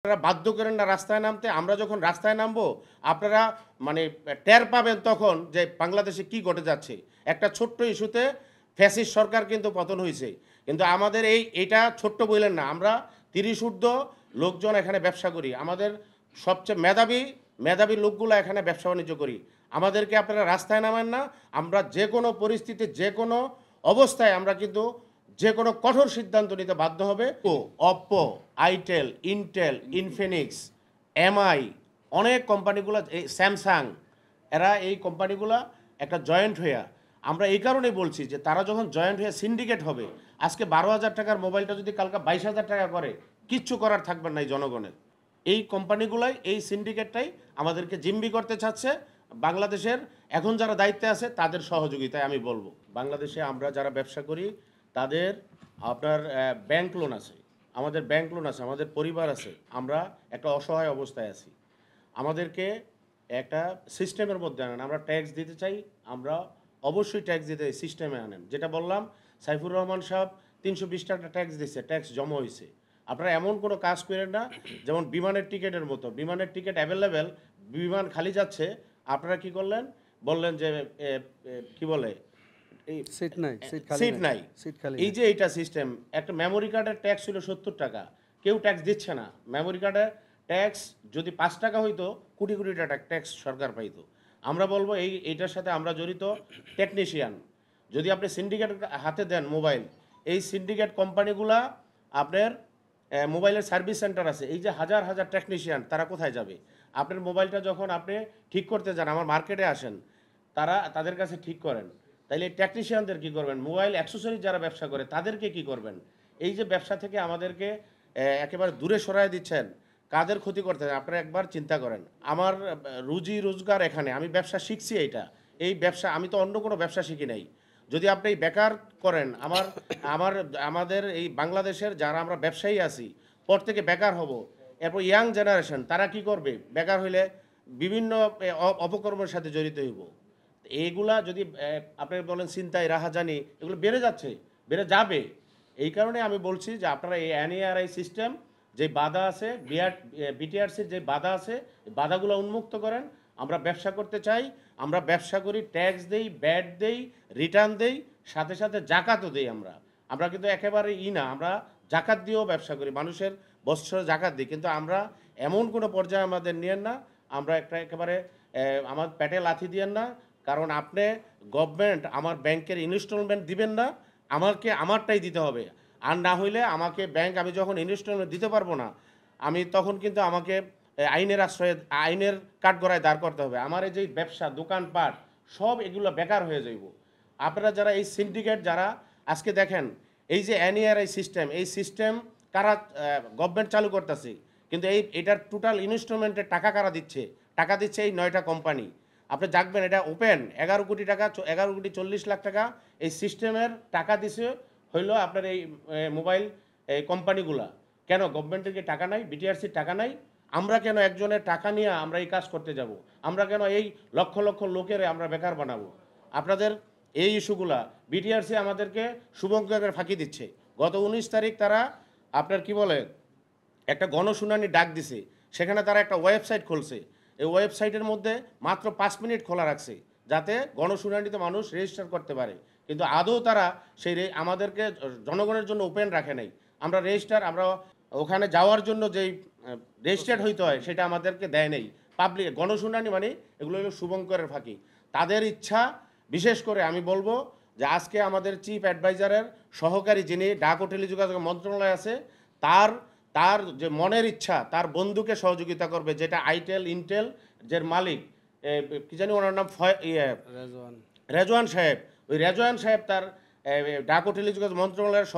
আপনারা বাধ্য করেন না রাস্তায় নামতে। আমরা যখন রাস্তায় নামবো, আপনারা মানে টের পাবেন তখন যে বাংলাদেশে কি ঘটে যাচ্ছে। একটা ছোট্ট ইস্যুতে ফ্যাসিস্ট সরকার কিন্তু পতন হইছে। কিন্তু আমাদের এইটা ছোট্ট বইলেন না। আমরা ৩০ ঊর্ধ্ব লোকজন এখানে ব্যবসা করি। আমাদের সবচেয়ে মেধাবী লোকগুলা এখানে ব্যবসা-বাণিজ্য করি। আমাদেরকে আপনারা রাস্তায় নামান না। আমরা যেকোনো পরিস্থিতি, যেকোনো অবস্থায় আমরা কিন্তু যেকোনো কঠোর সিদ্ধান্ত নিতে বাধ্য হবে। Oppo, Itel, Intel, Infinix, MI অনেক কোম্পানিগুলো, এই স্যামসাং, এরা এই কোম্পানিগুলা একটা জয়েন্ট হইয়া, আমরা এই কারণেই বলছি যে তারা যখন জয়েন্ট হয়ে সিন্ডিকেট হবে, আজকে ১২,০০০ টাকার মোবাইলটা যদি কালকে ২২,০০০ টাকা করে, কিচ্ছু করার থাকবে না এই জনগণের। এই কোম্পানিগুলাই, এই সিন্ডিকেটটাই আমাদেরকে জিম্মি করতে চাচ্ছে। বাংলাদেশের এখন যারা দায়িত্বে আছে তাদের সহযোগিতায় আমি বলবো, বাংলাদেশে আমরা যারা ব্যবসা করি তাদের আপনার ব্যাংক লোন আছে, আমাদের ব্যাংক লোন আছে, আমাদের পরিবার আছে, আমরা একটা অসহায় অবস্থায় আছি। আমাদেরকে একটা সিস্টেমের মধ্যে আনেন। আমরা ট্যাক্স দিতে চাই, আমরা অবশ্যই ট্যাক্স দিতে চাই, সিস্টেমে আনেন। যেটা বললাম, সাইফুর রহমান সাহেব ৩২০ টাকা ট্যাক্স দিচ্ছে, ট্যাক্স জমা হয়েছে। আপনারা এমন কোনো কাজ করেন না যেমন বিমানের টিকিটের মতো, বিমানের টিকিট অ্যাভেলেবেল, বিমান খালি যাচ্ছে, আপনারা কি করলেন, বললেন যে কি বলে সিট নাই, সিট নাই। সিট খালি এই যে এইটা সিস্টেম, একটা মেমোরি কার্ডের ট্যাক্স ছিল ৭০ টাকা, কেউ ট্যাক্স দিচ্ছে না। মেমোরি কার্ডের ট্যাক্স যদি ৫ টাকা হইতো, কোটি কোটি টাকা ট্যাক্স সরকার পাইতো। আমরা বলবো এইটার সাথে আমরা জড়িত টেকনিশিয়ান। যদি আপনি সিন্ডিকেট হাতে দেন মোবাইল, এই সিন্ডিকেট কোম্পানিগুলা আপনার মোবাইলের সার্ভিস সেন্টার আছে, এই যে হাজার হাজার টেকনিশিয়ান, তারা কোথায় যাবে? আপনার মোবাইলটা যখন আপনি ঠিক করতে যান, আমার মার্কেটে আসেন, তাদের কাছে ঠিক করেন, তাইলে টেকনিশিয়ানদের কী করবেন? মোবাইল অ্যাক্সেসরি যারা ব্যবসা করে তাদেরকে কি করবেন? এই যে ব্যবসা থেকে আমাদেরকে একেবারে দূরে সরায় দিচ্ছেন, কাদের ক্ষতি করতে? আপনারা একবার চিন্তা করেন। আমার রুজি রোজগার এখানে, আমি ব্যবসা শিখছি, এই ব্যবসা, আমি তো অন্য কোনো ব্যবসা শিখি নাই। যদি আপনি বেকার করেন, আমাদের এই বাংলাদেশের যারা আমরা ব্যবসায়ী আছি, পর থেকে বেকার হব, এরপর ইয়াং জেনারেশন তারা কি করবে? বেকার হইলে বিভিন্ন অপকর্মের সাথে জড়িত হইব। এইগুলা যদি আপনি বলেন ছিনতাই, রাহাজানি, এগুলো বেড়ে যাচ্ছে, বেড়ে যাবে। এই কারণে আমি বলছি যে আপনারা এই এনএআরআই সিস্টেম যে বাধা আছে, বিটিআরসির যে বাধা আছে, এই বাধাগুলো উন্মুক্ত করেন। আমরা ব্যবসা করতে চাই, আমরা ব্যবসা করি, ট্যাক্স দেই, ব্যাট দেই, রিটার্ন দেই, সাথে সাথে জাকাতও দেই। আমরা কিন্তু একেবারে না, আমরা জাকাত দিয়েও ব্যবসা করি, মানুষের বৎসরে জাকাত দিই। কিন্তু আমরা এমন কোনো পর্যায়ে আমাদের নিয়েন না, আমরা একেবারে আমার পেটে লাথি দিয়েন না। কারণ আপনি গভর্নমেন্ট আমার ব্যাংকের ইনস্টলমেন্ট দিবেন না, আমারটাই দিতে হবে। আর না হইলে আমাকে ব্যাংক, আমি যখন ইনস্টলমেন্ট দিতে পারবো না, আমি তখন কিন্তু আমাকে আইনের কাঠগড়ায় দাঁড় করতে হবে। আমার এই যে ব্যবসা, দোকানপাট, সব এগুলো বেকার হয়ে যাইব। আপনারা যারা এই সিন্ডিকেট, যারা আজকে দেখেন এই যে এনইআরআই সিস্টেম, এই সিস্টেম কারা গভর্নমেন্ট চালু করতেছে, কিন্তু এটার টোটাল ইনস্টলমেন্টের টাকা কারা দিচ্ছে? টাকা দিচ্ছে এই 9টা কোম্পানি। আপনি জানবেন এটা ওপেন, 11 কোটি টাকা, 11 কোটি 40 লাখ টাকা এই সিস্টেমের টাকা দিছে হইলো আপনার এই মোবাইল এই কোম্পানিগুলা। কেন গভর্নমেন্টের কি টাকা নাই? বিটিআরসির টাকা নাই? আমরা কেন একজনের টাকা নিয়ে আমরা এই কাজ করতে যাব? আমরা কেন এই লক্ষ লক্ষ লোকের আমরা বেকার বানাবো? আপনাদের এই ইস্যুগুলা বিটিআরসি আমাদেরকে শুভঙ্করের ফাঁকি দিচ্ছে। গত 19 তারিখ তারা আপনার কি বলে একটা গণশুনানি ডাক দিছে, সেখানে তারা একটা ওয়েবসাইট খুলছে। এই ওয়েবসাইটের মধ্যে মাত্র 5 মিনিট খোলা রাখছে যাতে গণশুনানিতে মানুষ রেজিস্টার করতে পারে, কিন্তু আদৌ তারা আমাদেরকে জনগণের জন্য ওপেন রাখে নাই। আমরা ওখানে যাওয়ার জন্য যেই রেজিস্টার্ড হইতে হয় সেটা আমাদেরকে দেয় নেই। পাবলিক গণশুনানি মানে এগুলো হলো শুভঙ্করের ফাঁকি, তাদের ইচ্ছা। বিশেষ করে আমি বলবো যে আজকে আমাদের চিফ অ্যাডভাইজারের সহকারী, যিনি ডাক ও টেলিযোগাযোগ মন্ত্রণালয় আছে, তার যে মনের ইচ্ছা, তার বন্ধুকে সহযোগিতা করবে, যেটা আইটেল ইন্টেল যে মালিক, কি জানি ওনার নাম, রেজওয়ান সাহেব। ওই রেজওয়ান সাহেব তার ডাক ও টেলিযোগাযোগ মন্ত্রণালয়ের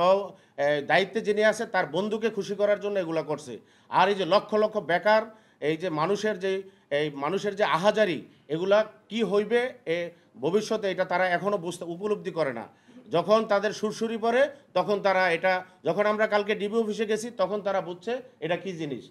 দায়িত্বে যিনি আছে, তার বন্ধুকে খুশি করার জন্য এগুলো করছে। আর এই যে লক্ষ লক্ষ বেকার, এই যে মানুষের যে আহাজারি, এগুলা কি হইবে ভবিষ্যতে, এটা তারা এখনও উপলব্ধি করে না। যখন তাদের সুরসুরি পড়ে তখন তারা যখন আমরা কালকে ডিবি অফিসে গেছি, তখন তারা বুঝছে এটা কি জিনিস।